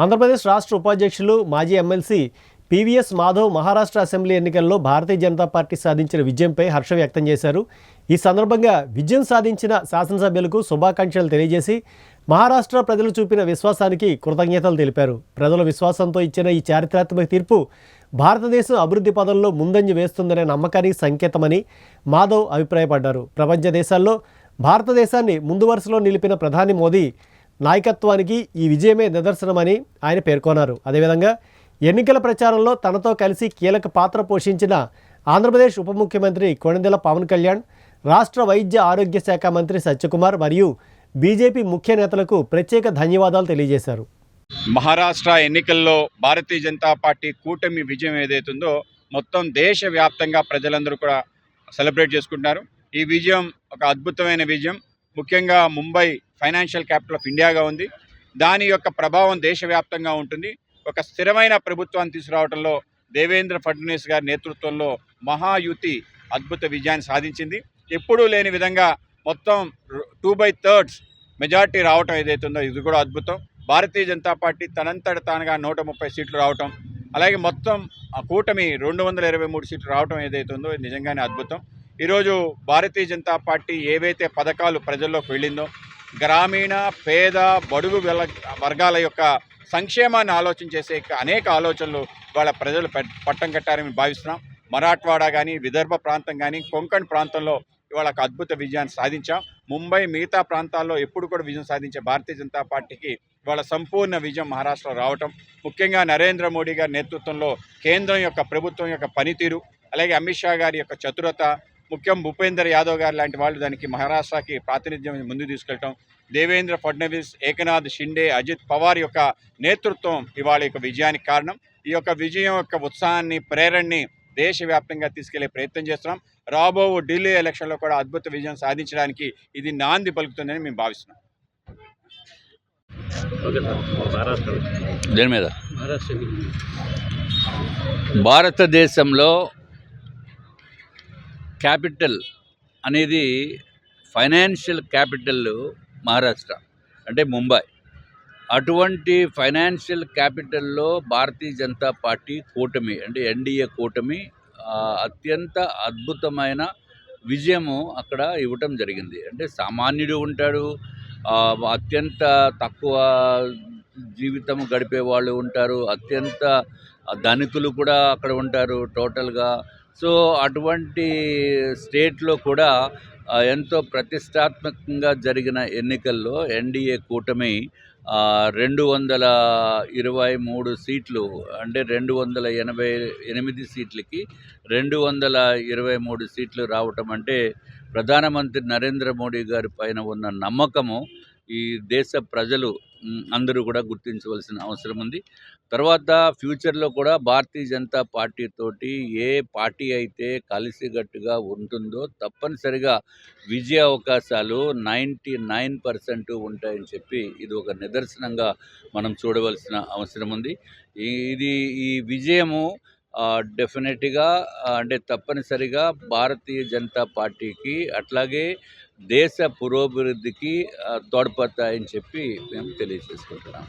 ఆంధ్రప్రదేశ్ రాష్ట్ర ఉపాధ్యక్షులు మాజీ MLC PVS Madhav Maharashtra assembly ఎన్నికల్లో భారతీయ జనతా పార్టీ సాధించిన విజయంపై హర్షం వ్యక్తం చేశారు. ఈ సందర్భంగా విజయం సాధించిన శాసనసభ్యులకు శుభాకాంక్షలు తెలియజేసి మహారాష్ట్ర ప్రజలు చూపిన విశ్వాసానికి కృతజ్ఞతలు తెలిపారు. ప్రజల విశ్వాసంతో ఇచ్చిన ఈ చారిత్రాత్మక తీర్పు భారతదేశం అభివృద్ధి పదంలో ముందంజ వేస్తుందనే నమ్మకానికి సంకేతమని మాధవ్ అభిప్రాయపడ్డారు. ప్రపంచ దేశాల్లో భారతదేశాన్ని ముందు వరుసలో నిలిపిన ప్రధాని మోదీ నాయకత్వానికి ఈ విజయమే నిదర్శనమని ఆయన పేర్కొన్నారు. అదేవిధంగా ఎన్నికల ప్రచారంలో తనతో కలిసి కీలక పాత్ర పోషించిన ఆంధ్రప్రదేశ్ ఉప ముఖ్యమంత్రి కొణిదెల పవన్ కళ్యాణ్, రాష్ట్ర వైద్య ఆరోగ్య శాఖ మంత్రి సత్యకుమార్ మరియు బీజేపీ ముఖ్య నేతలకు ప్రత్యేక ధన్యవాదాలు తెలియజేశారు. మహారాష్ట్ర ఎన్నికల్లో భారతీయ జనతా పార్టీ కూటమి విజయం ఏదైతుందో మొత్తం దేశవ్యాప్తంగా ప్రజలందరూ కూడా సెలబ్రేట్ చేసుకుంటున్నారు. ఈ విజయం ఒక అద్భుతమైన విజయం. ముఖ్యంగా ముంబై ఫైనాన్షియల్ క్యాపిటల్ ఆఫ్ ఇండియాగా ఉంది. దాని యొక్క ప్రభావం దేశవ్యాప్తంగా ఉంటుంది. ఒక స్థిరమైన ప్రభుత్వాన్ని తీసుకురావడంలో దేవేంద్ర ఫడ్నవీస్ గారి నేతృత్వంలో మహాయుతి అద్భుత విజయాన్ని సాధించింది. ఎప్పుడూ లేని విధంగా మొత్తం 2/3 మెజార్టీ రావటం ఏదైతుందో ఇది కూడా అద్భుతం. భారతీయ జనతా పార్టీ తనంతట తానుగా 130 సీట్లు రావటం, అలాగే మొత్తం ఆ కూటమి 223 సీట్లు రావటం ఏదైతుందో ఇది నిజంగానే అద్భుతం. ఈరోజు భారతీయ జనతా పార్టీ ఏవైతే పథకాలు ప్రజల్లోకి వెళ్ళిందో గ్రామీణ పేద బడుగు వర్గాల యొక్క సంక్షేమాన్ని ఆలోచన చేసే అనేక ఆలోచనలు వాళ్ళ ప్రజలు పట్టం కట్టారని భావిస్తున్నాం. మరాఠ్వాడా కానీ, విదర్భ ప్రాంతం కానీ, కొంకణ్ ప్రాంతంలో ఇవాళ ఒక అద్భుత విజయాన్ని సాధించాం. ముంబై మిగతా ప్రాంతాల్లో ఎప్పుడు కూడా విజయం సాధించే భారతీయ జనతా పార్టీకి ఇవాళ సంపూర్ణ విజయం మహారాష్ట్రలో రావటం, ముఖ్యంగా నరేంద్ర మోడీ గారి నేతృత్వంలో కేంద్రం యొక్క ప్రభుత్వం యొక్క పనితీరు, అలాగే అమిత్ షా గారి యొక్క చతురత, ముఖ్యం భూపేందర్ యాదవ్ గారు లాంటి వాళ్ళు దానికి మహారాష్ట్రకి ప్రాతినిధ్యం ముందుకు తీసుకెళ్ళటం, దేవేంద్ర ఫడ్నవీస్, ఏకనాథ్ షిండే, అజిత్ పవార్ యొక్క నేతృత్వం ఇవాళ యొక్క విజయానికి కారణం. ఈ యొక్క విజయం యొక్క ఉత్సాహాన్ని, ప్రేరణని దేశవ్యాప్తంగా తీసుకెళ్లే ప్రయత్నం చేస్తున్నాం. రాబో ఢిల్లీ ఎలక్షన్లో కూడా అద్భుత విజయం సాధించడానికి ఇది నాంది పలుకుతుందని మేము భావిస్తున్నాం. దీని మీద భారతదేశంలో క్యాపిటల్ అనేది ఫైనాన్షియల్ క్యాపిటల్ మహారాష్ట్ర అంటే ముంబై. అటువంటి ఫైనాన్షియల్ క్యాపిటల్లో భారతీయ జనతా పార్టీ కూటమి అంటే ఎన్డీఏ కూటమి అత్యంత అద్భుతమైన విజయము అక్కడ ఇవ్వటం జరిగింది. అంటే సామాన్యుడు ఉంటాడు, అత్యంత తక్కువ జీవితం గడిపే వాళ్ళు ఉంటారు, అత్యంత ధనికులు కూడా అక్కడ ఉంటారు టోటల్గా. సో అటువంటి స్టేట్లో కూడా ఎంతో ప్రతిష్టాత్మకంగా జరిగిన ఎన్నికల్లో ఎన్డీఏ కూటమి 223 సీట్లు అంటే 288 సీట్లకి 223 సీట్లు రావటం అంటే ప్రధానమంత్రి నరేంద్ర మోడీ గారి పైన ఉన్న నమ్మకము ఈ దేశ ప్రజలు అందరూ కూడా గుర్తించవలసిన అవసరం ఉంది. తర్వాత ఫ్యూచర్లో కూడా భారతీయ జనతా పార్టీ తోటి ఏ పార్టీ అయితే కలిసికట్టుగా ఉంటుందో తప్పనిసరిగా విజయ అవకాశాలు 99% ఉంటాయని చెప్పి ఇది ఒక నిదర్శనంగా మనం చూడవలసిన అవసరం ఉంది. ఈ విజయము డెఫినెట్గా అంటే తప్పనిసరిగా భారతీయ జనతా పార్టీకి అట్లాగే దేశ పురోభివృద్ధికి తోడ్పడతాయని చెప్పి మేము తెలియజేసుకుంటున్నాం.